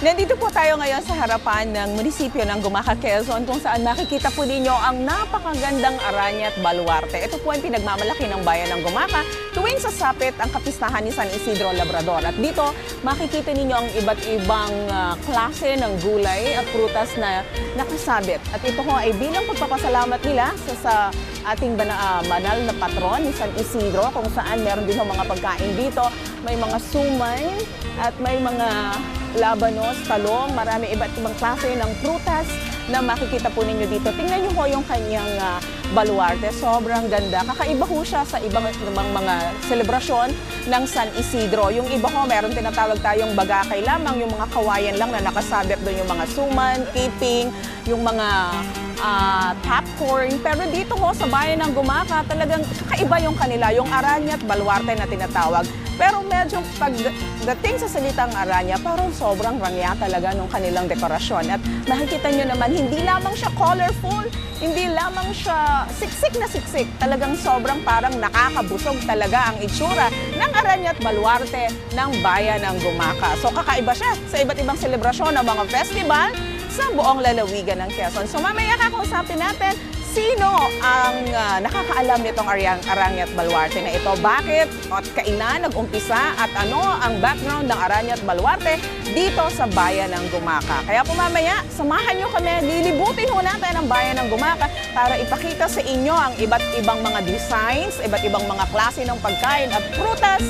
Nandito po tayo ngayon sa harapan ng munisipyo ng Gumaca, Quezon, kung saan makikita po ninyo ang napakagandang aranya at baluarte. Ito po ay pinagmamalaki ng bayan ng Gumaca tuwing sasapit ang kapistahan ni San Isidro Labrador. At dito makikita ninyo ang iba't ibang klase ng gulay at prutas na nakasabit. At ito ho ay bilang pagpapasalamat nila sa ating banal na patron ni San Isidro, kung saan meron din mga pagkain dito. May mga sumay at may mga labanos, talong, marami iba't ibang klase ng prutas na makikita po ninyo dito. Tingnan nyo po yung kanyang baluarte. Sobrang ganda. Kakaiba ho siya sa ibang mga selebrasyon ng San Isidro. Yung iba ho, meron tinatawag tayong bagakay lamang, yung mga kawayan lang na nakasabit doon, yung mga suman, kiping, yung mga popcorn. Pero dito ho sa bayan ng Gumaca, talagang kakaiba yung kanila, yung aranya at baluarte na tinatawag. Pero medyo pagdating sa salitang aranya, parang sobrang rangya talaga nung kanilang dekorasyon. At makikita nyo naman, hindi lamang siya colorful, hindi lamang siya siksik na siksik. Talagang sobrang parang nakakabusog talaga ang itsura ng aranya at baluarte ng bayan ng Gumaca. So kakaiba siya sa iba't ibang selebrasyon ng mga festival sa buong lalawigan ng Quezon. So mamaya kakausapin natin sino ang nakakaalam nitong aranya at baluarte na ito. Bakit at kailan nag-umpisa at ano ang background ng aranya at baluarte dito sa bayan ng Gumaca. Kaya po mamaya, samahan nyo kami, lilibutin ho natin ang bayan ng Gumaca para ipakita sa inyo ang iba't ibang mga designs, iba't ibang mga klase ng pagkain at prutas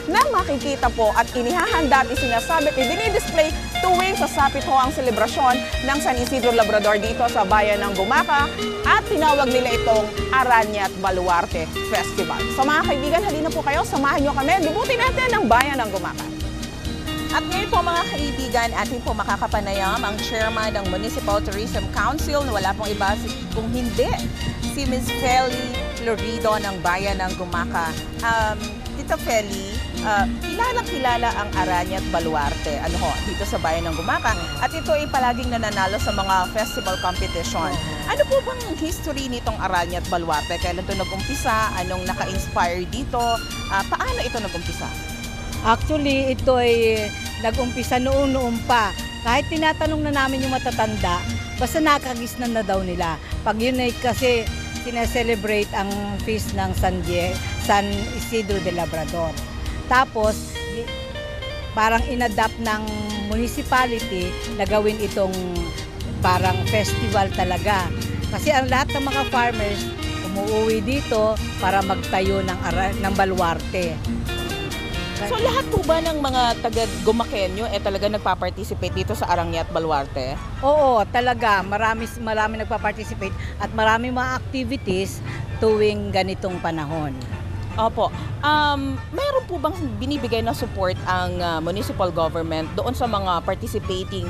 na makikita po at inihahanda at isinasabit, i-display tuwing sasapit ho ang selebrasyon ng San Isidro Labrador dito sa bayan ng Gumaca at tinawag nila itong Aranya at Baluarte Festival. So mga kaibigan, halina po kayo, samahan nyo kami, libutin natin ang bayan ng Gumaca. At ngayon po mga kaibigan, atin po makakapanayam ang chairman ng Municipal Tourism Council na wala pong iba kung hindi si Ms. Feli Florido ng bayan ng Gumaca. Tita Feli, kilalang-kilala ang aranya at baluarte dito sa bayan ng Gumaca. At ito ay palaging nananalo sa mga festival competition. Ano po bang history nitong aranya at baluarte? Kailan ito nag-umpisa? Anong naka-inspire dito? Paano ito nag-umpisa? Actually, ito ay nag-umpisa noon pa. Kahit tinatanong na namin yung matatanda, basta nakagisnan na daw nila. Pag yun ay kasi sineselebrate ang feast ng San Isidro de Labrador. Tapos, parang inadapt ng municipality na gawin itong parang festival talaga. Kasi ang lahat ng mga farmers umuwi dito para magtayo ng baluarte. So lahat po ba ng mga taga-Gumaqueño talaga nagpa-participate dito sa aranya at baluarte? Oo, talaga. Marami nagpa-participate at marami mga activities tuwing ganitong panahon. Opo. Mayroon po bang binibigay na support ang municipal government doon sa mga participating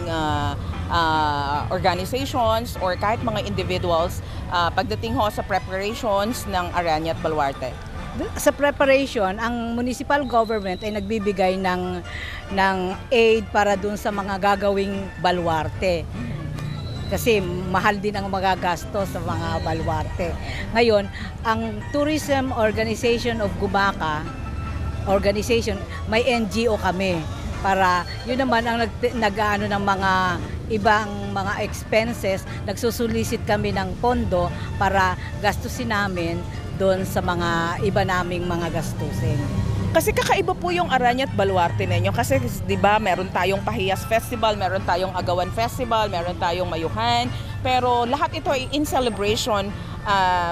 organizations or kahit mga individuals pagdating ho sa preparations ng aranya at baluarte? Sa preparation, ang municipal government ay nagbibigay ng aid para dun sa mga gagawing baluarte. Kasi mahal din ang magagastos sa mga baluarte. Ngayon, ang Tourism Organization of Gumaca, may NGO kami. Para yun naman ang nag-aano ng mga ibang mga expenses, nagsusulisit kami ng pondo para gastusin namin doon sa mga iba naming mga gastusin. Kasi kakaiba po yung aranya at baluarte ninyo kasi 'di ba meron tayong Pahiyas Festival, meron tayong Agawan Festival, meron tayong Mayuhan, pero lahat ito ay in celebration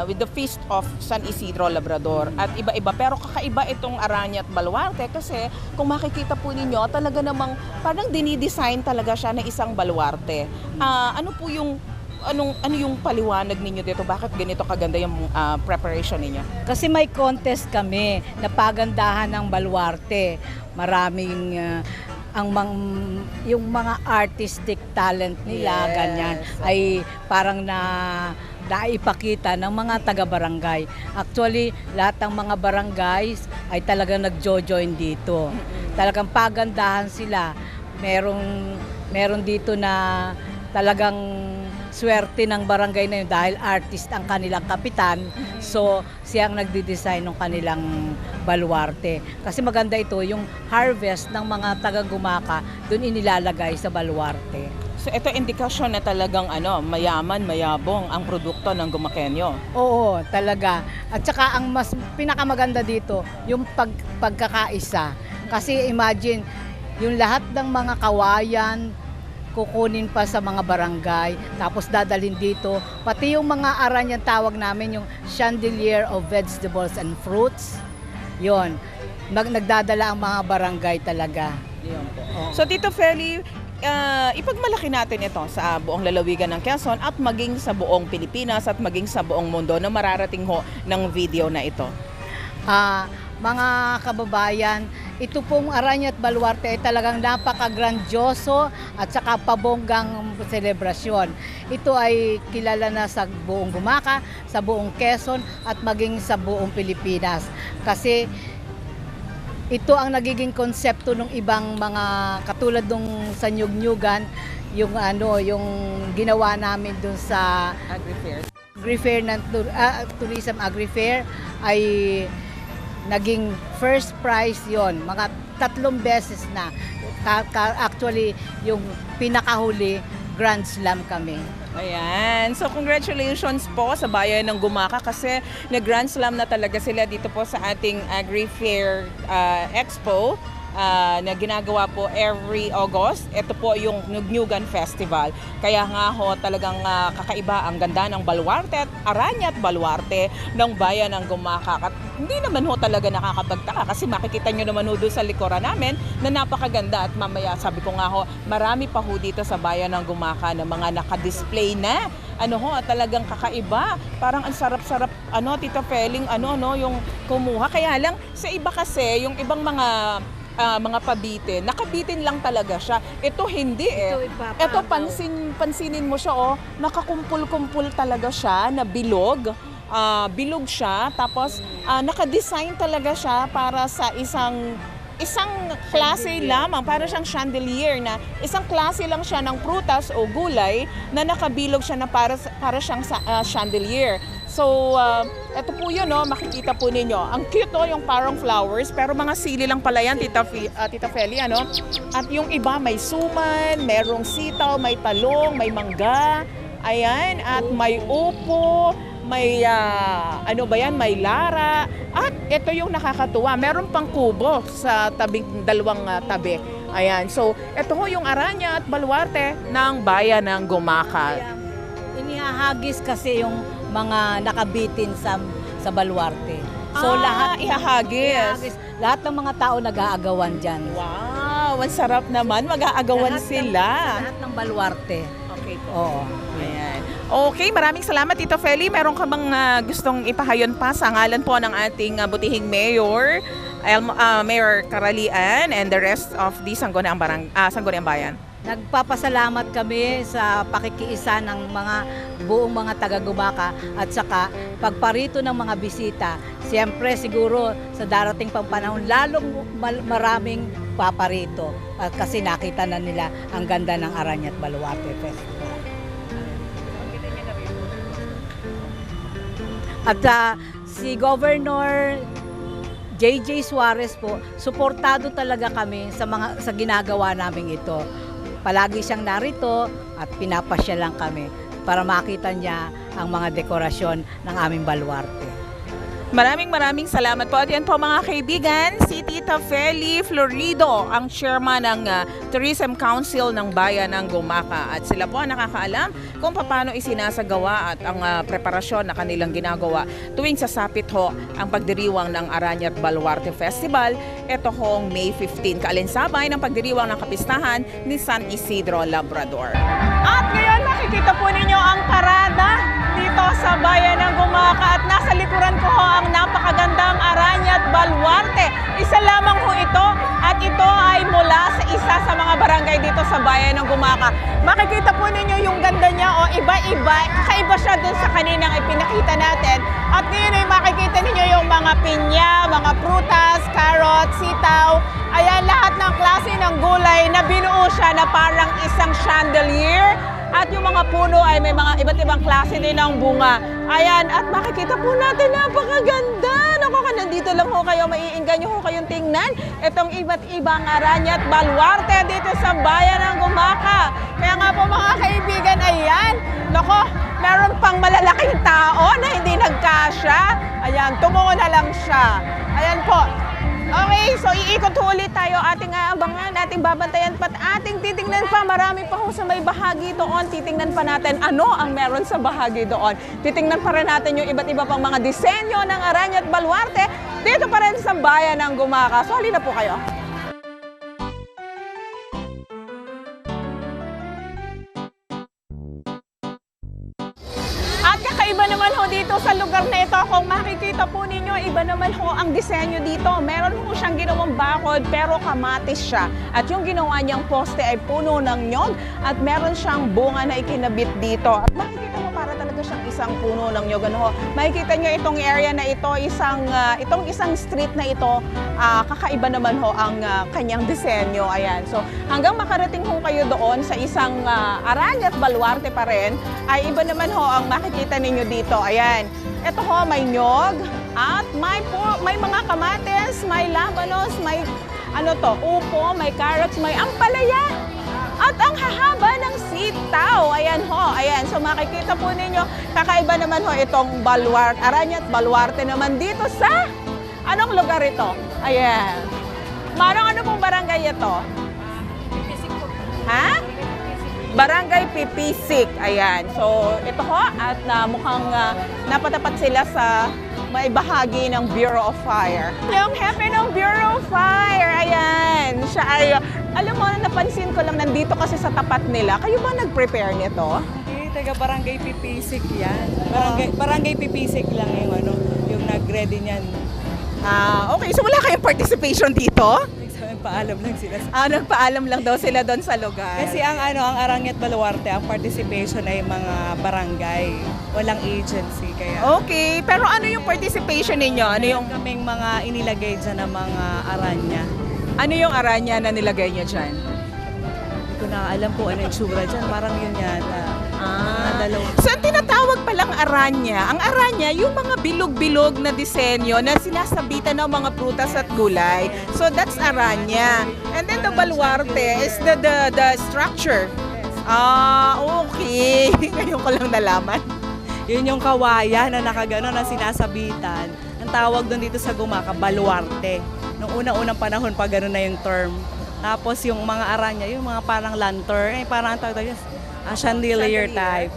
with the feast of San Isidro Labrador at iba-iba. Pero kakaiba itong aranya at baluarte kasi kung makikita po ninyo talaga namang parang dinidesign talaga siya na isang baluarte. Ano po yung ano yung paliwanag ninyo dito? Bakit ganito kaganda yung preparation ninyo? Kasi may contest kami na pagandahan ng baluarte. Maraming yung mga artistic talent nila, yes, ganyan, ay parang naipakita ng mga taga-barangay. Actually, lahat ng mga barangays ay talagang nagjo-join dito. Talagang pagandahan sila. Meron dito na talagang swerte ng barangay na yun dahil artist ang kanilang kapitan. So, siya ang nagdi-design ng kanilang baluarte. Kasi maganda ito, yung harvest ng mga taga-Gumaka, doon inilalagay sa baluarte. So ito indikasyon na talagang mayaman, mayabong ang produkto ng Gumakenyo. Oo, talaga. At saka ang mas pinakamaganda dito, yung pagkakaisa. Kasi imagine, yung lahat ng mga kawayan, kukunin pa sa mga barangay, tapos dadalhin dito. Pati yung mga aranyan tawag namin, yung chandelier of vegetables and fruits. Yon, nagdadala ang mga barangay talaga. Yun po. So Tito Feli, ipagmalaki natin ito sa buong lalawigan ng Quezon at maging sa buong Pilipinas at maging sa buong mundo na mararating ho ng video na ito. Mga kababayan, ito pong Aranyat Baluarte ay talagang napaka-grandioso at saka pabonggang selebrasyon. Ito ay kilala na sa buong Gumaka, sa buong Quezon at maging sa buong Pilipinas. Kasi ito ang nagiging konsepto ng ibang mga katulad nung sa Nyug-Nyugan, yung yung ginawa namin dun sa Agri-Fair ng Tourism Agri-Fair ay naging first prize yon, mga 3 beses na. Actually, yung pinakahuli, Grand Slam kami. Ayan. So congratulations po sa bayan ng Gumaka kasi nag-Grand Slam na talaga sila dito po sa ating Agri-Fair Expo na ginagawa po every August. Ito po yung Nyug-Nyugan Festival. Kaya nga ho talagang kakaiba ang ganda ng baluarte at Aranyat Baluarte ng bayan ng Gumaka. At hindi naman ho talaga nakakapagtaka kasi makikita nyo naman ho doon sa likuran namin na napakaganda at mamaya sabi ko nga ho, marami pa ho dito sa bayan ng Gumaka na mga nakadisplay na talagang kakaiba. Parang ang sarap-sarap, Tita Feling, yung kumuha. Kaya lang, sa iba kasi, yung ibang mga pabitin, nakabitin lang talaga siya. Ito hindi Ito pansinin mo siya, nakakumpul-kumpul talaga siya na bilog. Bilog siya, tapos naka-design talaga siya para sa isang klase lamang, para siyang chandelier na isang klase lang siya ng prutas o gulay na nakabilog siya na para siyang chandelier. So, ito po yun, makikita po ninyo. Ang cute, yung parang flowers, pero mga sili lang pala yan, Tita Feli, At yung iba, may suman, merong sitaw, may talong, may mangga, ayan, at may upo, may may lara. At ito yung nakakatuwa, meron pang kubo sa dalawang tabi. Ayan, so ito ho yung Aranyat Baluarte ng bayan ng Gumaka. Inihahagis kasi yung mga nakabitin sa baluarte. So ihahagis. Lahat ng mga tao nag-aagawan diyan. Wow, ang sarap naman, mag-aagawan sila. Lahat ng baluarte. Okay po. Oo. Ayan. Okay, maraming salamat Tito Feli. Meron ka bang gustong ipahayon pa sa ngalan po ng ating butihing mayor, Mayor Karalian, and the rest of the Sangguniang Bayan? Nagpapasalamat kami sa pakikiisa ng buong mga taga-Gumaka at saka pagparito ng mga bisita. Siyempre siguro sa darating pang panahon lalong maraming paparito kasi nakita na nila ang ganda ng Aranyat Baluarte Festival. At si Governor JJ Suarez po, suportado talaga kami sa ginagawa namin ito. Palagi siyang narito at pinapasya lang kami para makita niya ang mga dekorasyon ng aming baluarte. Maraming salamat po. At yan po mga kaibigan, si Tita Feli Florido, ang chairman ng Tourism Council ng Bayan ng Gumaka. At sila po ang nakakaalam kung paano isinasagawa at ang preparasyon na kanilang ginagawa tuwing sasapit ho ang pagdiriwang ng Aranyat Baluarte Festival. Ito hong May 15, kaalinsabay ng pagdiriwang ng kapistahan ni San Isidro Labrador. At ngayon makikita po ninyo ang parada dito sa Bayan ng Gumaka at nasa likuran ko ho ang napakagandang Aranyat Baluarte. Isa lamang ho ito at ito ay mula sa isa sa mga barangay dito sa Bayan ng Gumaka. Makikita po ninyo yung ganda niya iba-iba. Kakaiba siya dun sa kaninang ipinakita natin. At ngayon ay makikita ninyo yung mga pinya, mga prutas, carrot, sitaw. Ayan, lahat ng klase ng gulay na binuo siya na parang isang chandelier At yung mga puno ay may mga iba't ibang klase din ng bunga. Ayan, at makikita po natin, napakaganda. Naku, nandito lang ho kayo, maiinggan nyo ho kayong tingnan itong iba't ibang aranya at baluarte dito sa bayan ng Gumaca. Kaya nga po mga kaibigan, ayan, naku, meron pang malalaking tao na hindi nagkasya. Ayan, tumungo na lang siya. Ayan po. Okay, so iikot ho ulit tayo, ating aabangan, ating babantayan pat ating titingnan pa. Marami pa ho sa may bahagi doon. Titingnan pa natin ano ang meron sa bahagi doon. Titingnan pa rin natin yung iba't iba pang mga disenyo ng aranya at baluarte dito pa rin sa bayan ng Gumaca. So halina po kayo. At kakaiba naman ho dito sa lugar na ito, kung makikita po ninyo, iba naman ho ang disenyo dito. Meron ho siyang ginawang bakod pero kamatis siya. At yung ginawa niyang poste ay puno ng nyog at meron siyang bunga na ikinabit dito. At makikita mo para talaga siyang isang puno ng nyog. Ano ho? Makikita niyo itong area na ito, itong isang street na ito, kakaiba naman ho ang kanyang disenyo. Ayan. So hanggang makarating ho kayo doon sa isang aranya at baluarte pa rin, ay iba naman ho ang makikita ninyo dito. Ayan. Ito ho, may nyog at may mga kamatis, may labanos, may upo, may carrots, may ampalaya. At ang hahaba ng sitaw. Ayan ho, ayan. So makikita po ninyo, kakaiba naman ho itong aranya at baluarte naman dito sa anong lugar ito? Ayan. Manong ano pong barangay ito? Ha? Barangay Pipisik. Ayan. So, ito ho, at mukhang napatapat sila sa may bahagi ng Bureau of Fire. Yung hepe ng Bureau of Fire, ayan. Siya ay, alam mo, napansin ko lang nandito kasi sa tapat nila. Kayo ba nag-prepare nito? Hindi, taga Barangay Pipisik yan. Barangay Pipisik lang yung nag-ready niyan. Okay. So, wala kayong participation dito? Paalam lang sila. Nagpaalam lang daw sila doon sa lugar. Kasi ang Aranya at Baluarte, ang participation ay mga barangay. Walang agency. Kaya Okay, pero ano yung participation ninyo? Ano yung kaming mga inilagay dyan ng mga aranya. aranya na nilagay niyo dyan? Hindi ko na alam kung ano yung tsura dyan. Parang yun yata. Mga dalawang. So, ang tinatawag palang aranya, ang aranya, yung mga bilog-bilog na disenyo na sinasabitan ng mga prutas at gulay. So, that's aranya. And then the baluarte is the structure. Okay. Ngayon ko lang nalaman. Yun yung kawayan na nakagano na sinasabitan. Ang tawag doon dito sa Gumaca, baluarte. Nung unang-unang panahon pa gano'n na yung term. Tapos yung mga aranya, yung mga parang lantern, parang ang tawag chandelier type.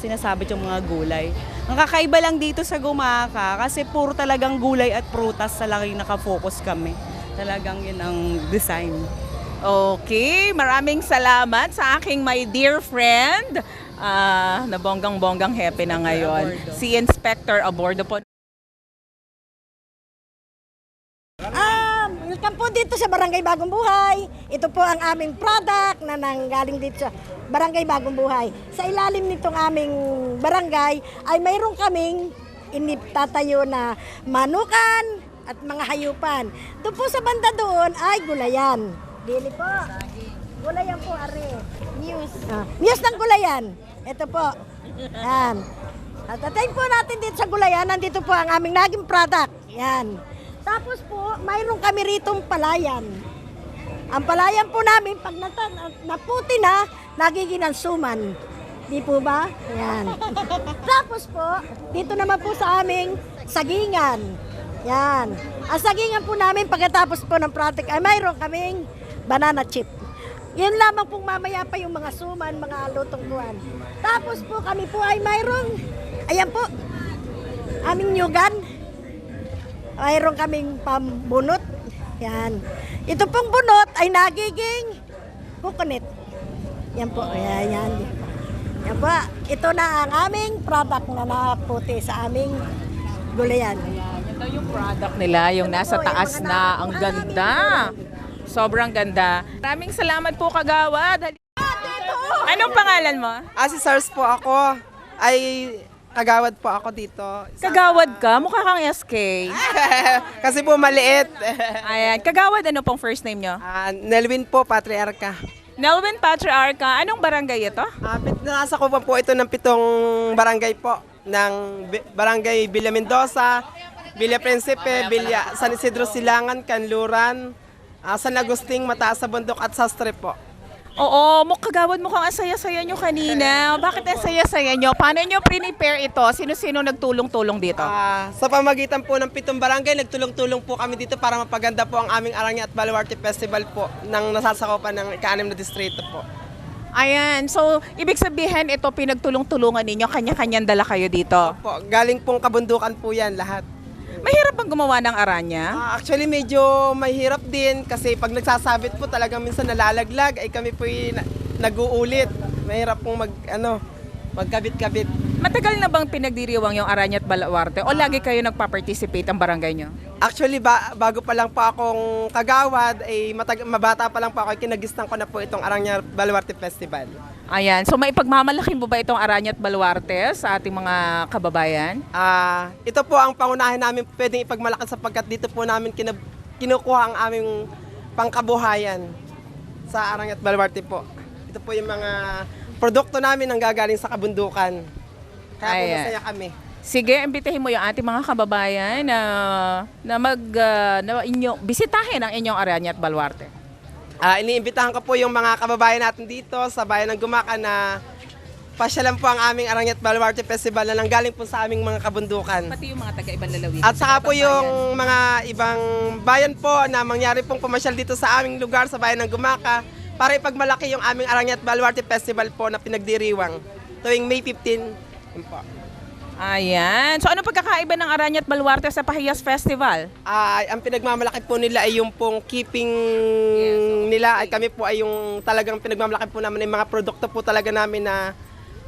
Sinasabit yung mga gulay. Ang kakaiba lang dito sa Gumaca, kasi puro talagang gulay at prutas talagang nakafocus kami. Talagang yun ang design. Okay, maraming salamat sa aking my dear friend na bonggang-bonggang hepe na ngayon. Abordo. Si Inspector Abordo po. Welcome po dito sa Barangay Bagong Buhay. Ito po ang aming product na nanggaling dito sa Barangay Bagong Buhay. Sa ilalim nitong aming barangay ay mayroon kaming iniptatayo na manukan at mga hayupan. Doon po sa banda doon ay gulayan. Dili po. Gulayan po, are. News. News ng gulayan. Ito po. Yan. At atayin po natin dito sa gulayan. Nandito po ang aming naging product. Yan. Tapos po, mayroon kami ritong palayan. Ang palayan po namin, pag naputi na, nagiging ansuman. Di po ba? Yan. Tapos po, dito naman po sa aming sagingan. Yan. Ang sagingan po namin, pagkatapos po ng product, ay mayroon kaming banana chip. Yun lamang pong mamaya pa yung mga suman, mga lutong buwan. Tapos po, kami po ay mayroong, ayan po, aming nyugan. Mayroon kaming pambunot. Yan. Ito pong bunot ay nagiging coconut. Yan po. Yan. Yan po. Ito na ang aming product na naputi sa aming gulayan. Yan daw yung product nila, yung nasa po, yung taas mga na. Ang mga ganda. Sobrang ganda. Maraming salamat po, Kagawad. Anong pangalan mo? Si SARS po ako. Ay, kagawad po ako dito. Kagawad ka? Mukha kang SK. Kasi po maliit. Ayan. Kagawad, ano pong first name nyo? Nelwin po, Patriarca. Nelwin Patriarca, anong barangay ito? Nasa ko po ito ng 7 barangay po. Ng barangay Villa Mendoza, Villa Principe, Villa San Isidro Silangan, Kanluran, San Agustin, Mataas sa Bundok at Sastre po. Oo, kagawad mukhang ang saya-saya nyo kanina. Bakit ang saya-saya nyo? Paano nyo prepare ito? Sino-sino nagtulong-tulong dito? Sa pamagitan po ng 7 barangay, nagtulong-tulong po kami dito para mapaganda po ang aming Aranya at Baluarte Festival po ng nasasakupan ng ika-6 na distrito po. Ayan, so ibig sabihin ito pinagtulong-tulungan ninyo, kanya-kanyang dala kayo dito. Po, galing pong kabundukan po yan lahat. Mahirap bang gumawa ng aranya? Actually, medyo mahirap din kasi pag nagsasabit po talagang minsan nalalaglag ay kami po nag-uulit. Mahirap pong magkabit-kabit. Matagal na bang pinagdiriwang yung Aranya at Baluarte o lagi kayo nagpa-participate ang barangay nyo? Actually, bago pa lang po akong kagawad, ay mabata pa lang po ako, kinagistan ko na po itong Aranya Baluarte Festival. Ayan, so may pagmamalaki mo ba itong Aranya at Baluarte sa ating mga kababayan? Ito po ang pangunahin namin pwedeng ipagmalaki sapagkat dito po namin kinukuha ang aming pangkabuhayan sa Aranya at Baluarte po. Ito po yung mga produkto namin ang gagaling sa kabundukan. Kaya po Ayan. masaya kami. Sige, imbitahin mo yung ating mga kababayan na bisitahin ang inyong Aranya at Baluarte. Iniimbitahan ko po yung mga kababayan natin dito sa bayan ng Gumaca na pasyalan po ang aming Aranya at Baluarte Festival na nanggaling po sa aming mga kabundukan. Pati yung mga taga-ibang lalawigan. At saka po yung mga ibang bayan po na mangyari pong pumasyal dito sa aming lugar sa bayan ng Gumaca para ipagmalaki yung aming Aranya at Baluarte Festival po na pinagdiriwang tuwing May 15. Yun po. Ayan. So ano pagkakaiba ng Aranya at Baluarte sa Pahiyas Festival? Ang pinagmamalaki po nila ay yung pong keeping nila ay kami po ay yung talagang pinagmamalaki po namin yung mga produkto po talaga namin na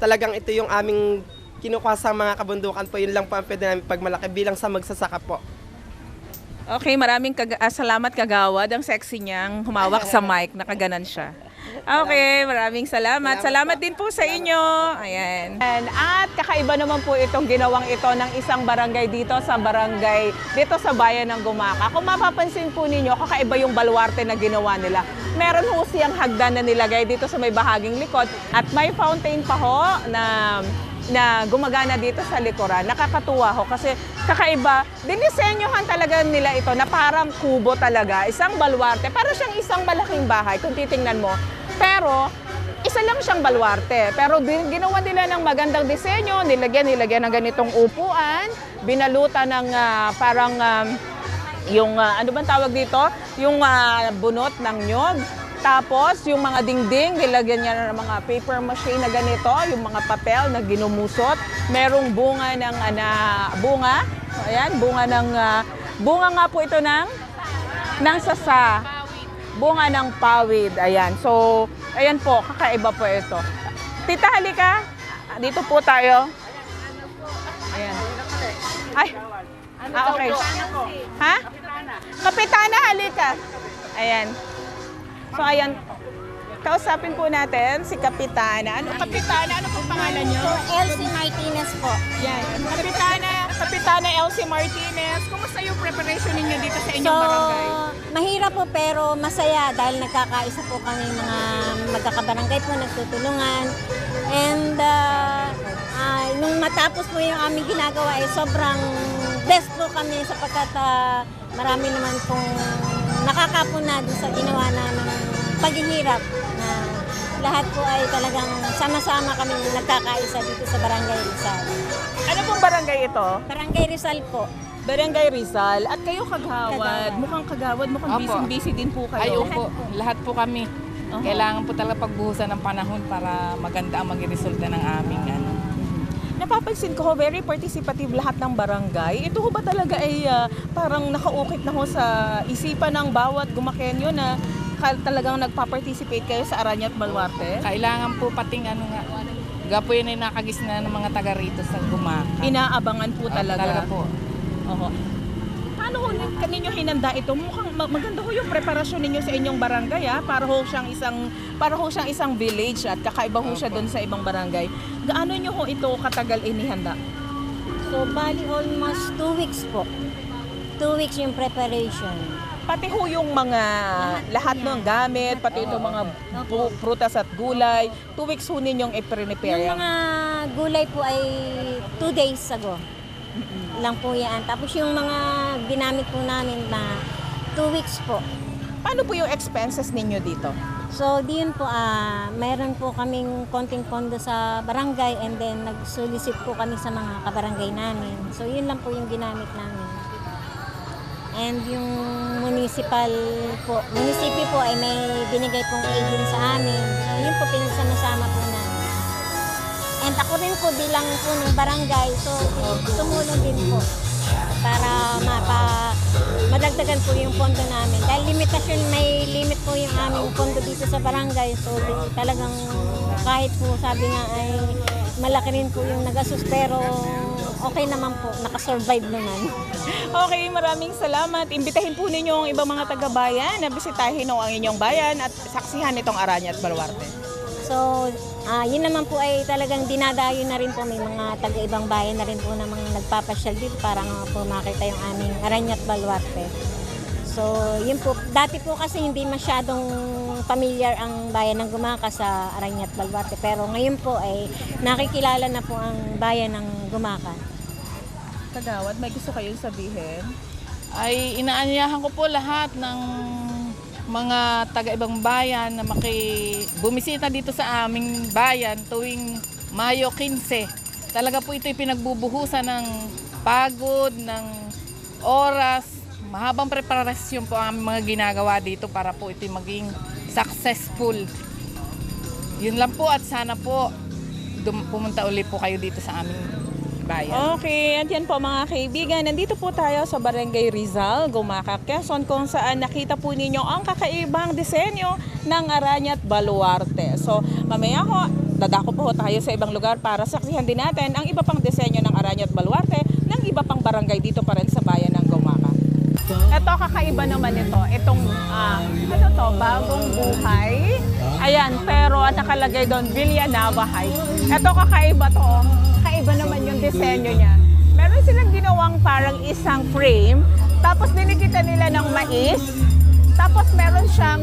talagang ito yung aming kinukuha sa mga kabundukan po. Yun lang po ang pwede namin pagmalaki bilang sa magsasaka po. Okay, maraming salamat kagawad. Ang sexy niyang humawak sa mic, nakaganan siya. Okay, maraming salamat. Salamat din po sa inyo. Ayan. At kakaiba naman po itong ginawang ito ng isang barangay dito sa bayan ng Gumaca. Kung mapapansin po ninyo, kakaiba yung baluarte na ginawa nila. Meron ho siyang hagdan na nilagay dito sa may bahaging likod at may fountain pa ho na gumagana dito sa likuran. Nakakatuwa ho kasi kakaiba, dinisenyohan talaga nila ito na parang kubo talaga, isang baluarte. Para siyang isang malaking bahay kung titingnan mo. Pero isa lang siyang baluarte. Pero ginawa nila ng magandang disenyo, nilagyan ng ganitong upuan, binalutan ng ano bang tawag dito? Yung bunot ng nyog. Tapos, yung mga dingding, nilagyan niya ng mga paper mache na ganito, yung mga papel na ginumusot. Merong bunga ng bunga. Ayan, bunga nga po ito ng sasa. Bunga ng pawid. Ayan. So, ayan po, kakaiba po ito. Tita, halika. Dito po tayo. Ayan. Ay. Okay. Ha? Kapitana, halika. Ayan. So, ayan. Kausapin po natin si Kapitana. Kapitana, ano pong pangalan niyo? Elsie Martinez po. Yan. Kapitana Elsie Martinez. Kumusta yung preparation ninyo dito sa inyong barangay? Mahirap po pero masaya dahil nagkakaisa po kami mga magkakabarangay po, nagtutulungan. And nung matapos po yung aming ginagawa ay sobrang blessed po kami sapagkat marami naman pong nakakapuna dun sa ginawa namin paghihirap na lahat po ay talagang sama-sama kami nagkakaisa dito sa Barangay Rizal. Ano pong barangay ito? Barangay Rizal po. Barangay Rizal. At kayo kagawad. Mukhang kagawad, mukhang Opo. busy din po kayo. Ay, opo. Lahat po kami. Kailangan po talaga pagbuhusan ng panahon para maganda ang maging resulta ng aming Napapansin ko, very participative lahat ng barangay. Ito ho ba talaga ay parang nakaukit na ho sa isipan ng bawat Gumakenyo na talagang nagpa-participate kayo sa Aranya at Baluarte? Kailangan po pating gapo yun ay nakagisna ng mga taga rito sa Gumaca. Inaabangan po talaga. Talaga po. Oho. Paano ho ninyo hinanda ito? Mukhang maganda ho yung preparasyon ninyo sa inyong barangay para ho siyang isang village at kakaiba ho siya doon sa ibang barangay. Gaano nyo ho ito katagal inihanda? So, bali almost 2 weeks po. 2 weeks yung preparation. Pati ho yung mga lahat ng gamit, pati itong mga prutas at gulay, 2 weeks ho ninyong i-prepare. Yung mga gulay po ay 2 days ago lang po yan. Tapos yung mga ginamit po namin na 2 weeks po. Paano po yung expenses ninyo dito? So, diyan po, mayroon po kaming konting pondo sa barangay and then nag-solicit po kami sa mga kabarangay namin. So, yun lang po yung ginamit namin. And yung munisipyo po ay may binigay pong aid din sa amin. So, yun po pinagsama-sama po namin. And ako rin po bilang po ng barangay, so tumulong din po para madagdagan po yung pondo namin. Dahil may limit po yung aming pondo dito sa barangay. So talagang kahit po sabi nga ay malaki rin po yung nagastos pero okay naman po, nakasurvive naman. Okay, maraming salamat. Imbitahin po ninyo ang ibang mga taga-bayan na bisitahin ang inyong bayan at saksihan itong Aranya at Baluarte. So, yun naman po ay talagang dinadayo na rin po. May mga taga-ibang bayan na rin po na mga nagpapasyal dito para nga po makita yung aming Aranya at Baluarte. So, yun po. Dati po kasi hindi masyadong familiar ang bayan ng Gumaca sa Aranya at Baluarte. Pero ngayon po ay nakikilala na po ang bayan ng Gumaca. Kagawad, may gusto kayong sabihin? Ay inaanyahan ko po lahat ng mga taga-ibang bayan na bumisita dito sa aming bayan tuwing Mayo 15. Talaga po ito'y pinagbubuhusan ng pagod, ng oras, mahabang preparasyon po ang mga ginagawa dito para po ito'y maging successful. Yun lang po at sana po pumunta uli po kayo dito sa aming bayan. Okay, at yan po mga kaibigan. Nandito po tayo sa Barangay Rizal, Gumaca, Quezon, kung saan nakita po ninyo ang kakaibang disenyo ng Aranya at Baluarte. So, mamaya ho, dadako po tayo sa ibang lugar para saksihan din natin ang iba pang disenyo ng Aranya at Baluarte ng iba pang barangay dito pa rin sa bayan ng Gumaca. Ito, kakaiba naman ito. Itong, bagong buhay. Ayan, pero nakalagay doon, Villanueva Heights. Ito, kakaiba to. Kakaiba naman yung disenyo niya. Meron silang ginawang parang isang frame, tapos dinikita nila ng mais, tapos meron siyang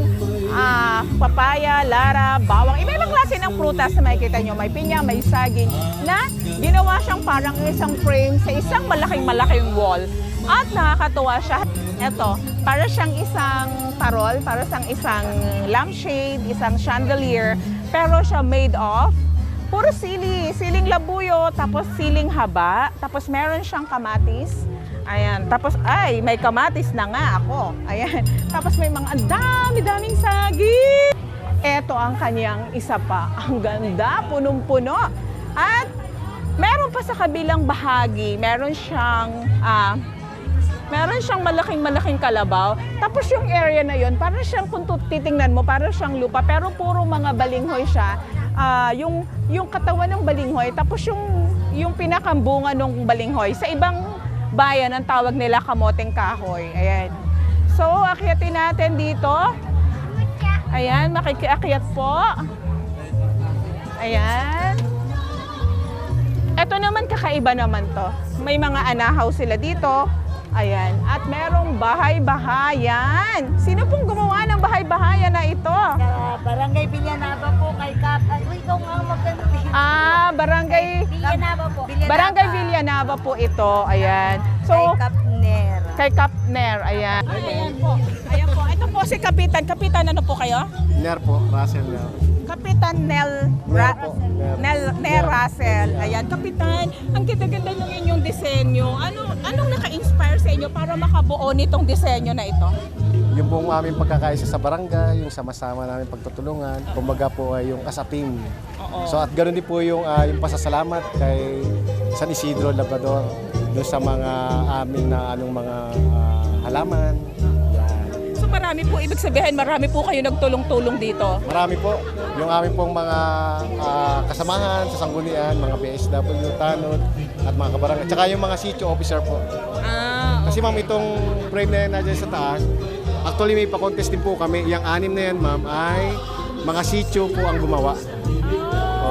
papaya, lara, bawang, iba-ibang klase ng prutas na makikita nyo. May pinya, may saging, na ginawa siyang parang isang frame sa isang malaking wall. At nakakatuwa siya. Ito, para siyang isang parol, para siyang isang lampshade, isang chandelier, pero siya made of puro siling labuyo, tapos siling haba, tapos meron siyang kamatis. Ayan, tapos may kamatis na nga ako. Ayan, tapos may mga dami-daming saging. Ito ang kanyang isa pa. Ang ganda, punong-puno. At meron pa sa kabilang bahagi, meron siyang malaking kalabaw. Tapos yung area na yon, parang siyang kung titingnan mo, parang siyang lupa, pero puro mga balinghoy siya. Yung katawan ng balinghoy, tapos yung pinakambunga ng balinghoy. Sa ibang bayan, ang tawag nila kamoteng kahoy. Ayan. So, akyatin natin dito. Ayan, makikiakyat po. Ayan. Ito naman, kakaiba naman to. May mga anahaw sila dito. Ayan. At merong bahay-bahayan. Sino pong gumawa ng bahay-bahayan na ito? Barangay Villanueva po kay Kap. Ikaw nga magkano. Barangay Villanueva po. Barangay Villanueva po ito. Ayan. So, Kapner. kay Kapner. Ayan. Ayan po. Ayan po. Ito po si Kapitan. Kapitan, ano po kayo? Ner po, Russell Ner. Kapitan Nel Russell. Ayan, Kapitan, ang ganda-ganda ng inyong disenyo. Anong naka-inspire sa inyo para makabuo nitong disenyo na ito? Yung pong aming pagkakaisa sa barangay, yung sama-sama namin pagtutulungan, kumbaga po ay yung as a team. Oo. So at ganoon din po yung pasasalamat kay San Isidro Labrador doon sa mga aming na mga halaman. So marami po, ibig sabihin marami po kayo nagtulong-tulong dito. Marami po. Yung aming pong mga kasamahan sa sanggunian, mga BSW, tanod, at mga kabarangay. Tsaka yung mga sitio officer po. Kasi ma'am, itong frame na yan na dyan sa taas, actually may pa-contest din po kami. Yung 6 na yan ma'am ay mga sitio po ang gumawa.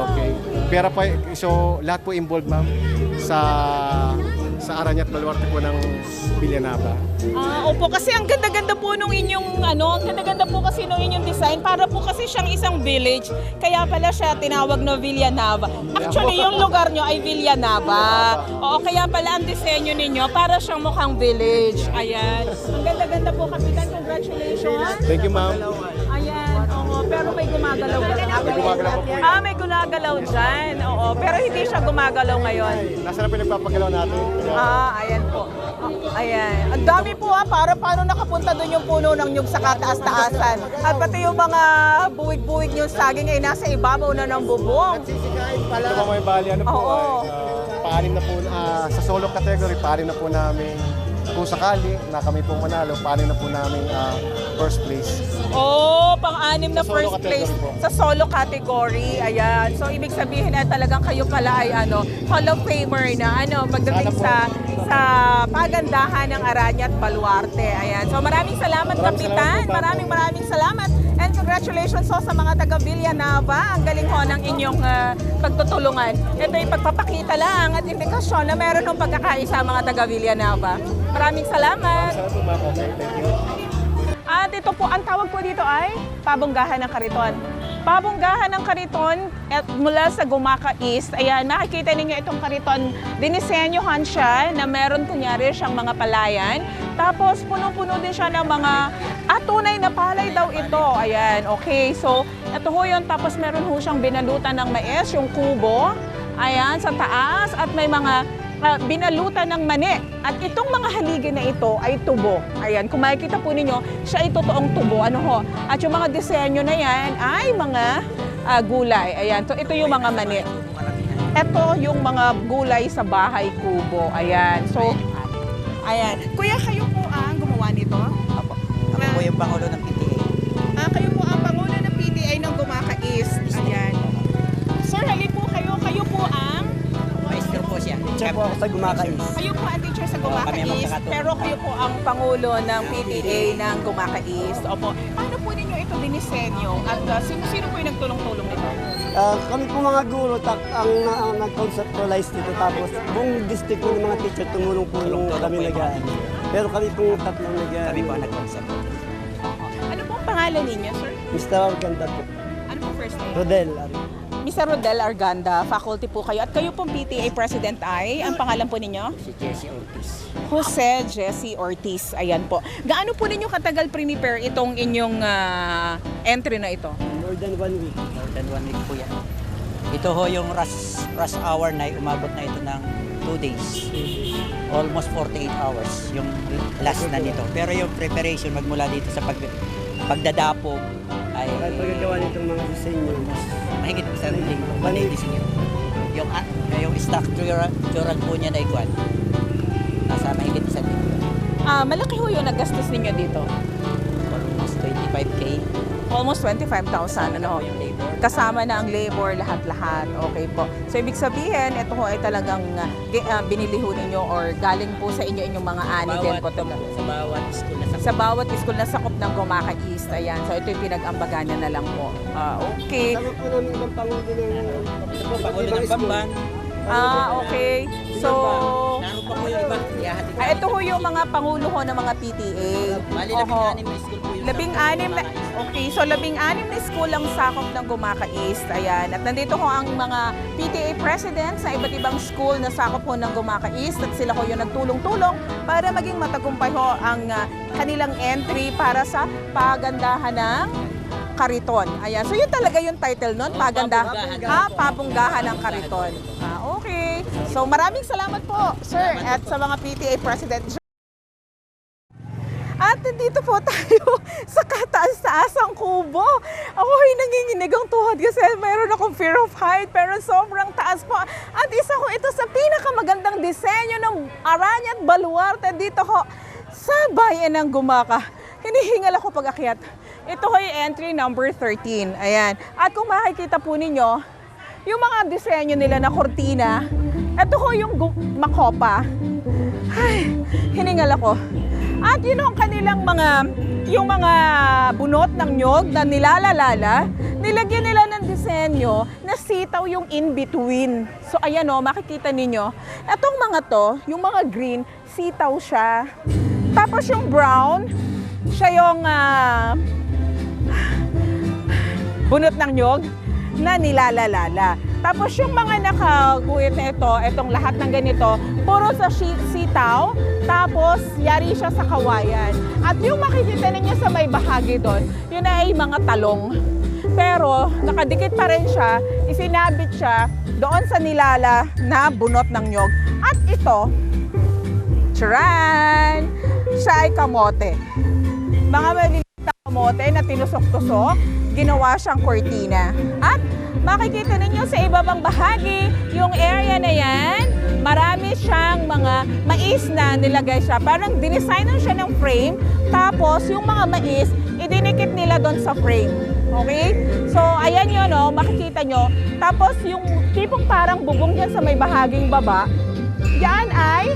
Okay. Pero pa, so lahat po involved ma'am sa sa Aranyat Baluarte po ng Villanueva. Opo, kasi ang ganda-ganda po nung inyong ang ganda-ganda po kasi nung inyong design. Para po kasi siyang isang village. Kaya pala siya tinawag na Villanueva. Actually, yung lugar nyo ay Villanueva. Oo, kaya pala ang disenyo ninyo para siyang mukhang village. Ayan. Ang ganda-ganda po, Kapitan. Congratulations. Thank you, ma'am. Ayan, oo. Pero may gumagalaw. Gumagalaw po. May gumagalaw dyan. Oo, pero hindi siya gumagalaw ngayon. Nasa na pinagpapagalaw natin. Ayan po. Ayan. Ang dami po para paano nakapunta doon yung puno ng nyug sa kataas-taasan. At pati yung mga buwig-buwig yung saging ay nasa ibabaw na ng bubong. Ito po may bali, ano po, Oo. paanim na po, sa solo category, paanim na po namin. Kung sakali na kami pong manalo, paanim na po namin first place. Pang-anim na Sa solo first place category po. sa solo category. Ayan. So, ibig sabihin na talagang kayo pala ay Hall of Famer na pagdating Sana sa pagandahan ng Aranyat Baluarte. Ayan. So, maraming salamat, Maraming Kapitan. salamat po, Maraming salamat. And congratulations sa mga taga Villanueva. Ang galing ho ng inyong pagtutulungan. Ito ay pagpapakita lang at indikasyon na meron ng pagkakaisa ang mga taga Villanueva. Maraming salamat. Sana po, ma'am. Okay, thank you. At ito po, ang tawag po dito ay Pabonggahan ng Kariton. Pabonggahan ng Kariton at mula sa Gumaca East. Ayan, makikita ninyo itong kariton. Dinisenyohan siya na meron kunyari siyang mga palayan. Tapos puno-puno din siya ng mga tunay na palay daw ito. Ayan, okay. So, ito ho yun. Tapos meron ho siyang binalutan ng mais, yung kubo. Ayan, sa taas. At may mga binalutan ng mani. At itong mga haligi na ito ay tubo. Ayan, kung makikita po ninyo, siya ay totoong tubo. At yung mga disenyo na yan ay mga gulay. Ayan, so ito yung mga mani. Ito yung mga gulay sa bahay kubo. Ayan, so, ayan. Kuya, kayo po ang gumawa nito? Ako po yung Pangulo ng PTA. Kayo po ang Pangulo ng PTA ng Gumaca East. Ayan. Sir, halip po kayo. Kayo po ang Maestro po siya. Siya po ako sa Gumakais. Kayo po ang teacher sa Gumaca kami ang East, magkakatulong. pero kayo po ang Pangulo ng PTA ng Gumaca East. Opo. Paano po ninyo ito dinisenyo? At sino po yung nagtulong-tulong nito? Kami po mga guro ang nag-conceptualize dito, tapos buong district po ng mga teacher tumulong po nung kami nag-aan. Pero kami po tatlong nag-aan. Kami po ang nag-concept. Ano po ang pangalan ninyo, sir? Mr. Arganda po. Ano po first name? Rodel. Mr. Rodel Arganda, faculty po kayo. At kayo pong PTA President ay, ang pangalan po ninyo? Si Jesse Ortiz. Jose Jesse Ortiz. Ayan po. Gaano po ninyo katagal prepare itong inyong entry na ito? More than 1 week. More than 1 week po yan. Ito ho yung rush hour na umabot na ito ng 2 days. Almost 48 hours yung last na nito. Pero yung preparation magmula dito sa pagdadapog ay Kahit pagkagawa nitong mga disenyo. mahigit isang linggo. Manidisin yun. Yung structural po niya na igual. Nasa mahigit isang linggo. Malaki ho yung nagastos ninyo dito. Almost 25K. Almost 25,000, Yung labor. Kasama na ang labor, lahat-lahat. Okay po. So, ibig sabihin, ito ho ay talagang binili ho ninyo or galing po sa inyong mga ani din po. Sa bawat school na Sa bawat school na sakop ng Gumaca East. Ayan. So, ito yung pinag-ambaganan na lang po. Okay. Kasama po namin ibang pangulo ng Pangulo ng Bamban. Okay. So, Naroon pa po yung iba. ito ho yung mga pangulo ho ng mga PTA. Bali, Oho. 16 na school po yung Labing-anim na, okay, so 16 na school ang sakop ng Gumaca East. Ayan. At nandito ho ang mga PTA presidents sa iba't ibang school na sakop ho ng Gumaca East at sila ho yung nagtulong-tulong para maging matagumpay ho ang kanilang entry para sa pagandahan ng Kariton. Ayan. So yun talaga yung title nun, Pabonggahan ng Kariton. Okay. So maraming salamat po, sir, at sa mga PTA president. At nandito po tayo sa kataas-taasang kubo. Ako ay nanginginig ang tuhod kasi mayroon akong fear of height pero sobrang taas po. At isa ko ito sa pinakamagandang disenyo ng Aranyat Baluarte dito ho sa bayan ng Gumaca. Hinihingal ako pag-akyat. Ito ho yung entry number 13. Ayan. At kung makikita po ninyo, yung mga disenyo nila na kortina, ito ho yung makopa. Ay, hiningal ako. At yun ang kanilang yung mga bunot ng nyog na nilalalala nilagyan nila ng disenyo na sitaw yung in-between. So ayan o, makikita ninyo. Etong mga to, yung mga green, sitaw siya. Tapos yung brown, siya yung bunot ng nyog na nilalalala. Tapos yung mga nakaguhit na ito, itong lahat ng ganito, puro sa sitaw, tapos yari siya sa kawayan. At yung makikita ninyo sa may bahagi doon, yun ay mga talong. Pero nakadikit pa rin siya, isinabit siya doon sa nilala na bunot ng nyog. At ito, tcharan! Siya ay kamote. Mga maliliit na kamote na tinusok-tusok, ginawa siyang kortina. At makikita ninyo sa ibabang bahagi, yung area na yan, marami siyang mga mais na nilagay siya. Parang dinesignan siya ng frame, tapos yung mga mais, idinikit nila doon sa frame. Okay? So, ayan yun, no? Makikita nyo. Tapos yung tipong parang bubong dyan sa may bahaging baba, yan ay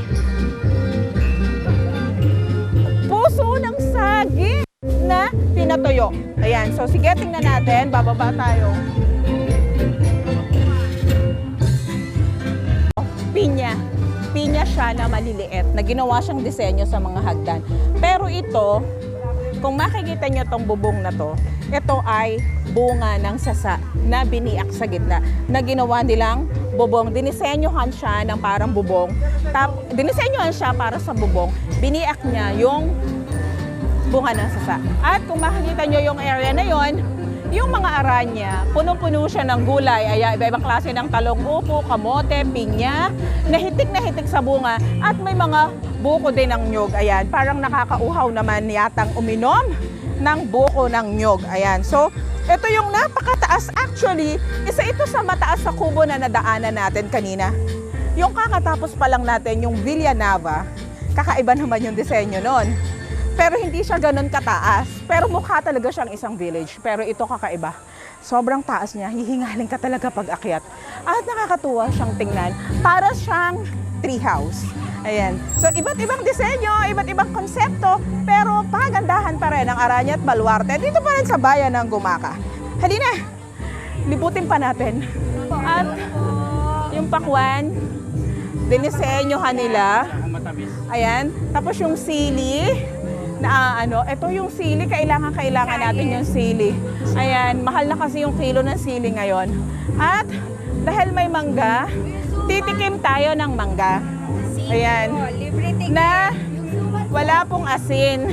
puso ng saging na pinatuyo. Ayan. So, sige, tingnan natin. Bababa tayo. Pinya. Pinya siya na maliliit, na ginawa siyang disenyo sa mga hagdan. Pero ito, kung makikita nyo tong bubong na to, ito ay bunga ng sasa na biniak sa gitna, na ginawa nilang bubong. Dinisenyohan siya ng parang bubong. Dinisenyohan siya para sa bubong. Biniak niya yung bunga ng sasa. At kung makikita nyo yung area na yon, yung mga aranya, punong-puno siya ng gulay. Ay, iba-ibang klase ng talong upo, kamote, pinya, nahitik sa bunga. At may mga buko din ng nyog. Ayan, parang nakakauhaw naman yatang uminom ng buko ng nyog. Ayan, so ito yung napakataas. Actually, isa ito sa mataas sa kubo na nadaanan natin kanina. Yung kakatapos pa lang natin, yung Villanueva, kakaiba naman yung disenyo nun. Pero hindi siya ganun kataas. Pero mukha talaga siyang isang village. Pero ito kakaiba. Sobrang taas niya. Hihingaling ka talaga pag akyat. At nakakatuwa siyang tingnan. Para siyang treehouse. Ayan. So, iba't ibang disenyo, iba't ibang konsepto. Pero pagandahan pa rin ang Aranya at Baluarte. Dito pa rin sa bayan ng Gumaca. Halina! Libutin pa natin. At yung pakwan, dinisenyohan nila. Ayan. Tapos yung sili. Na ito yung sili, kailangan natin yung sili. Ayan, mahal na kasi yung kilo ng sili ngayon. At dahil may mangga, titikim tayo ng mangga. Ayan, na wala pong asin.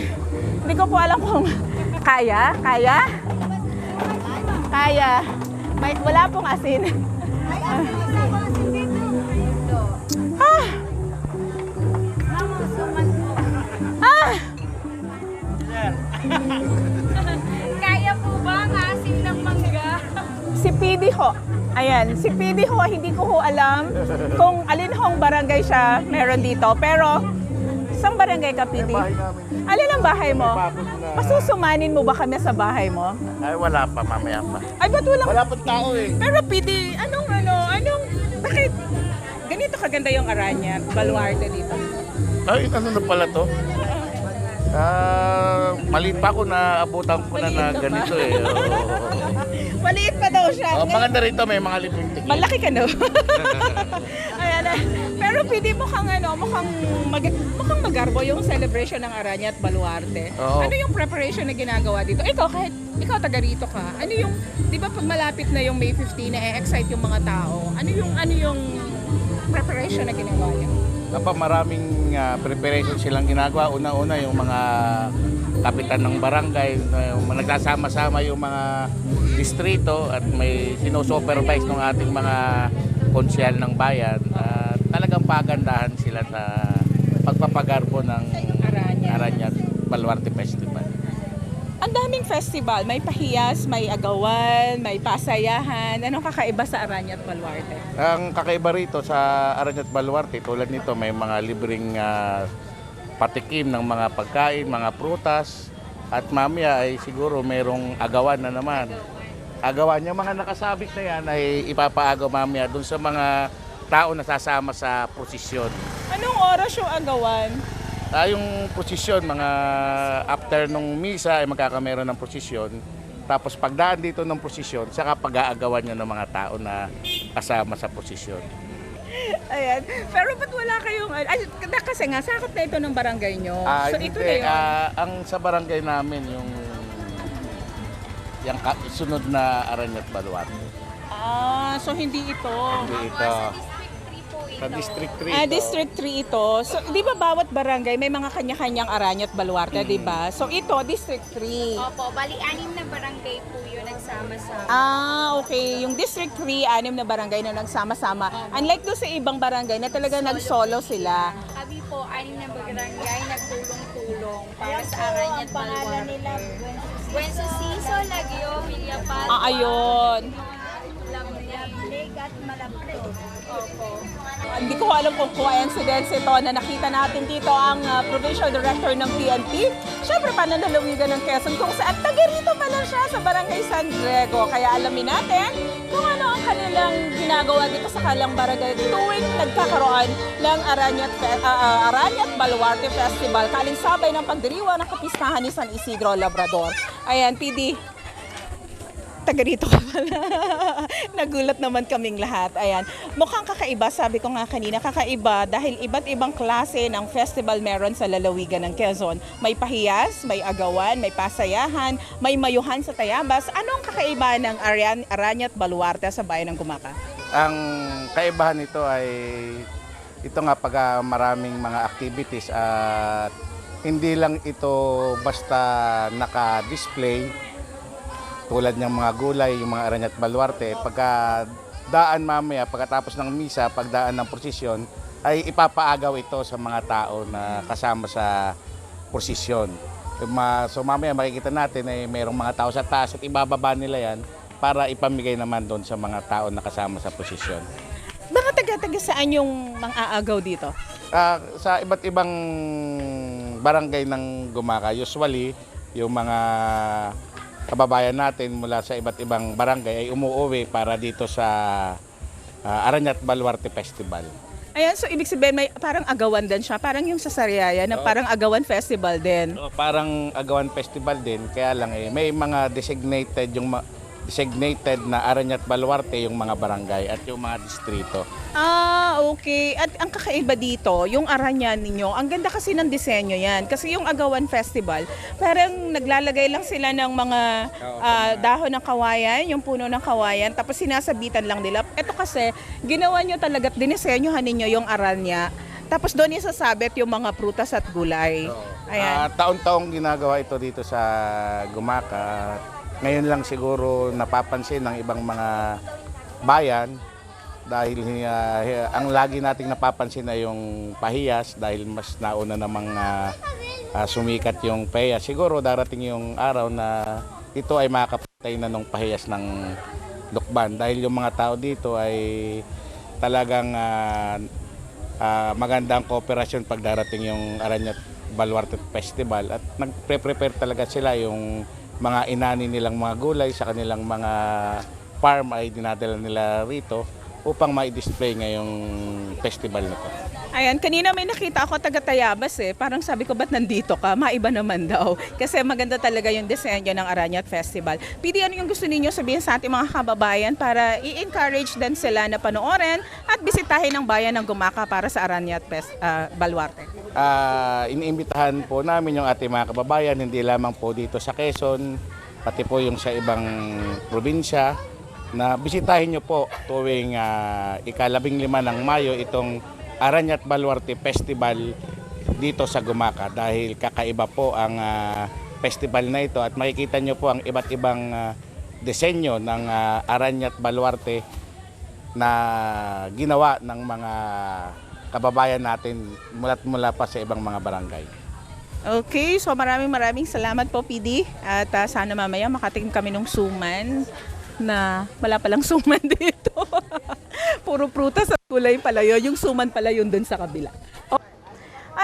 Hindi ko po alam kung kaya. Wala pong asin. Kaya po ba ang asim ng mangga? Si PD ho. Ayan, si PD ho, hindi ko ho alam kung alin hong barangay siya meron dito. Pero, saan barangay ka, PD? Alin ang bahay mo? Pasusumanin mo ba kami sa bahay mo? Ay, wala pa, mamaya pa. Ay, ba't walang... Wala pa tao eh. Pero PD, bakit ganito kaganda yung Aranya at Baluarte dito? Ay, ano na pala to? Maliit pa ako na abutan ko na ganito eh. Maliit pa daw siya. Maganda rito, may mga libreng ticket. Malaki ka no? Ayan, pero pwede mukhang magarbo yung celebration ng Aranya at Baluarte. Oo. Ano yung preparation na ginagawa dito? Ikaw, kahit ikaw taga rito ka, ano yung, di ba pag malapit na yung May 15 na excite yung mga tao, ano yung preparation na ginagawa niyo? Maraming preparation silang ginagawa. Una-una yung mga kapitan ng barangay, nagsasama-sama yung mga distrito at may sinusupervise ng ating mga konsyal ng bayan. Talagang pagandahan sila sa pagpapagarbo ng Aranya at Baluarte Festival. Ang daming festival, may pahiyas, may agawan, may pasayahan. Anong kakaiba sa Aranya at Baluarte? Ang kakaiba rito sa Aranya at Baluarte, tulad nito may mga libreng patikim ng mga pagkain, mga prutas. At mamaya ay siguro mayroong agawan na naman. Agawan, yung mga nakasabit na yan ay ipapaagaw mamaya dun sa mga tao na sasama sa prosesyon. Anong oras yung agawan? Yung prosesyon, mga after nung misa ay magkakameron ng prosesyon. Tapos pagdaan dito ng posisyon, saka pag-aagawan nyo ng mga tao na kasama sa posisyon. Ayan. Pero ba't wala kayong... Ay, kasi nga, sakop na ito ng barangay nyo. So ito na Hindi, yun. ang sa barangay namin, yung sunod na Aranyat Baluarte. So hindi ito. Hindi ito. Sa District 3 ito. District 3 ito. So, di ba bawat barangay may mga kanya-kanyang Aranyat Baluarte, di ba? So ito, District 3. Opo, bali 6 na barangay po yun nagsama-sama. Okay. Yung District 3, 6 na barangay na nagsama-sama. Unlike doon sa ibang barangay na talaga nag-solo sila. Kami po, 6 na barangay nagtulong-tulong para sa Aranyat Baluarte. Buenso Siso, Lagyo, Villapal. Ayun. Legat, Malapro. Opo. Hindi ko alam kung coincidence ito na nakita natin dito ang Provincial Director ng PNP. Siyempre, pananalawigan ng Quezon kung saan taga rito pala siya sa Barangay San Diego. Kaya alamin natin kung ano ang kanilang ginagawa dito sa kalang barangay tuwing nagkakaroon ng Aranyat Baluarte Festival. Kalinsabay ng pagdiriwa ng kapistahan ni San Isidro Labrador. Ayan, PD. Taga rito ka pala. Nagulat naman kaming lahat. Ayan. Mukhang kakaiba, sabi ko nga kanina, kakaiba dahil iba't ibang klase ng festival meron sa lalawigan ng Quezon. May pahiyas, may agawan, may pasayahan, may mayuhan sa Tayabas. Anong kakaiba ng Aranyat Baluarte sa bayan ng Gumaca? Ang kaibahan nito ay ito nga pag maraming mga activities at hindi lang ito basta naka-display tulad ng mga gulay, yung mga Aranyat Baluarte. Pagka daan mamaya, pagkatapos ng misa, pagdaan ng prosesyon, ay ipapaagaw ito sa mga tao na kasama sa prosesyon. So mamaya makikita natin ay mayroong mga tao sa taas at ibababa nila yan para ipamigay naman doon sa mga tao na kasama sa prosesyon. Mga taga-taga saan yung mang-aagaw dito? Sa iba't ibang barangay ng Gumaca, usually yung mga kababayan natin mula sa iba't ibang barangay ay umuuwi para dito sa Aranyat Baluarte Festival. Ayan, so ibig sabihin may parang agawan din siya, parang yung sa Sariaya na parang agawan festival din. Parang agawan festival din, kaya lang may mga designated na Aranyat Baluarte yung mga barangay at yung mga distrito. Okay. At ang kakaiba dito, yung Aranya ninyo, ang ganda kasi ng disenyo yan. Kasi yung Agawan Festival, parang naglalagay lang sila ng mga dahon ng kawayan, yung puno ng kawayan, tapos sinasabitan lang nila. Ito kasi, ginawa nyo talaga at dinisenyohan ninyo yung Aranya. Tapos doon isasabit yung mga prutas at gulay. Ayan. Taon-taong ginagawa ito dito sa Gumaca. Ngayon lang siguro napapansin ng ibang mga bayan dahil ang lagi nating napapansin ay yung pahiyas dahil mas nauna namang sumikat yung pahiyas. Siguro darating yung araw na ito ay makakapatay na ng pahiyas ng Lukban dahil yung mga tao dito ay talagang magandang kooperasyon pag darating yung Aranyat Baluarte Festival at nagpre-prepare talaga sila yung mga inani nilang mga gulay sa kanilang mga farm ay dinadala nila rito upang ma-display ngayong festival na to. Ayan, kanina may nakita ako taga Tayabas parang sabi ko ba't nandito ka? Maiba naman daw. Kasi maganda talaga yung disenyo ng Aranyat Festival. PD, ano yung gusto ninyo sabihin sa ating mga kababayan para i-encourage din sila na panoorin at bisitahin ang bayan ng Gumaca para sa Aranyat Baluarte? Iniimbitahan po namin yung ating mga kababayan, hindi lamang po dito sa Quezon, pati po yung sa ibang probinsya, na bisitahin nyo po tuwing ika-15 ng Mayo itong Aranyat Baluarte Festival dito sa Gumaca dahil kakaiba po ang festival na ito at makikita nyo po ang iba't ibang disenyo ng Aranyat Baluarte na ginawa ng mga kababayan natin mula pa sa ibang mga barangay. Okay, so maraming salamat po PD at sana mamaya makatikim kami ng suman na wala palang suman dito. Puro prutas at gulay pala yun. Yung suman pala yun dun sa kabila.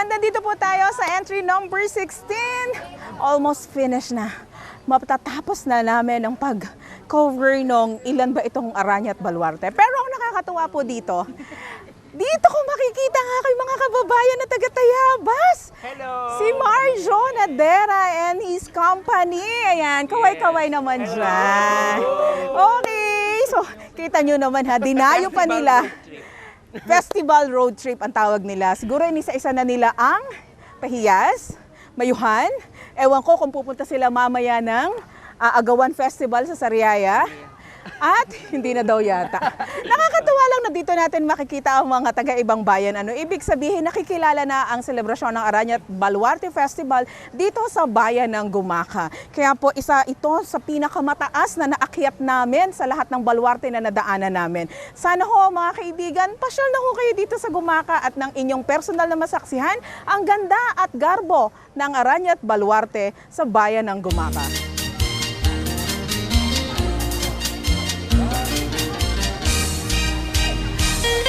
Nandito po tayo sa entry number 16. Almost finished na. Matatapos na namin ang pag-cover nung ilan ba itong Aranyat Baluarte. Pero ang nakakatuwa po dito ko makikita nga aking mga kababayan na taga-Tayabas. Hello! Si Marjo Nadera and his company. Ayan, kaway-kaway naman dyan. Okay, so kita nyo naman ha, dinayo pa nila. Festival road trip ang tawag nila. Siguro isa-isa na nila ang Pahiyas, Mayuhan. Ewan ko kung pupunta sila mamaya ng Agawan Festival sa Sariaya. At hindi na daw yata. Nakakatuwa lang na dito natin makikita ang mga taga-ibang bayan. Ano ibig sabihin, nakikilala na ang selebrasyon ng Aranyat Baluarte Festival dito sa bayan ng Gumaka. Kaya po isa ito sa pinakamataas na naakyat namin sa lahat ng baluarte na nadaanan namin. Sana ho mga kaibigan, pasyal na ho kayo dito sa Gumaka at ng inyong personal na masaksihan ang ganda at garbo ng Aranyat Baluarte sa bayan ng Gumaka.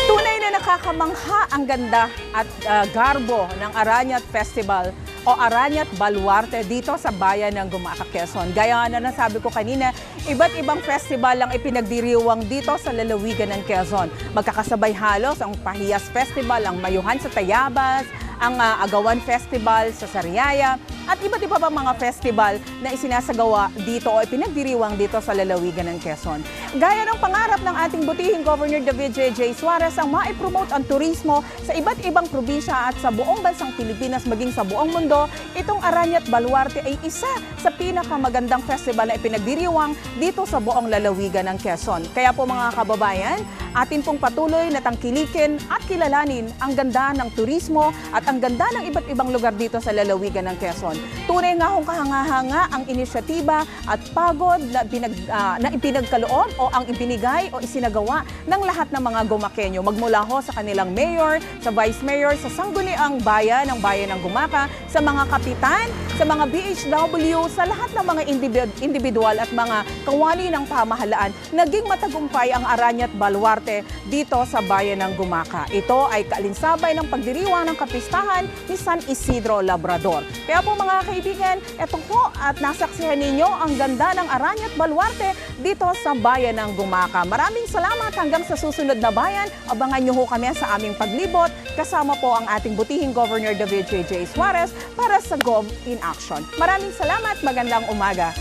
Tunay na nakakamangha ang ganda at garbo ng Aranyat Festival o Aranyat Baluarte dito sa bayan ng Gumaka, Quezon. Gaya na nasabi ko kanina, iba't ibang festival ang ipinagdiriwang dito sa lalawigan ng Quezon. Magkakasabay halos ang Pahiyas Festival, ang Mayuhan sa Tayabas, ang Agawan Festival sa Sariaya, at iba't iba pa mga festival na isinasagawa dito o ipinagdiriwang dito sa lalawigan ng Quezon. Gaya ng pangarap ng ating butihing Governor David J. Suarez ang maipromote ang turismo sa iba't ibang probinsya at sa buong bansang Pilipinas maging sa buong mundo, itong Aranyat Baluarte ay isa sa pinakamagandang festival na ipinagdiriwang dito sa buong lalawigan ng Quezon. Kaya po mga kababayan, atin pong patuloy na tangkilikin at kilalanin ang ganda ng turismo at ang ganda ng iba't ibang lugar dito sa lalawigan ng Quezon. Tunay nga hong kahanga-hanga ang inisyatiba at pagod na ipinagkaloob o ang ibinigay o isinagawa ng lahat ng mga Gumakenyo. Magmula ho sa kanilang mayor, sa vice mayor, sa sangguniang bayan ng Gumaka, sa mga kapitan, sa mga BHW, sa lahat ng mga individual at mga kawani ng pamahalaan, naging matagumpay ang Aranyat Baluarte dito sa bayan ng Gumaka. Ito ay kaalinsabay ng pagdiriwang ng kapistahan ni San Isidro Labrador. Kaya po mga kaibigan, ito po at nasaksihan ninyo ang ganda ng Aranyat Baluarte dito sa bayan ng Gumaka. Maraming salamat hanggang sa susunod na bayan. Abangan nyo ho kami sa aming paglibot. Kasama po ang ating butihing Governor David J. Suarez para sa Gov in Action. Maraming salamat, magandang umaga.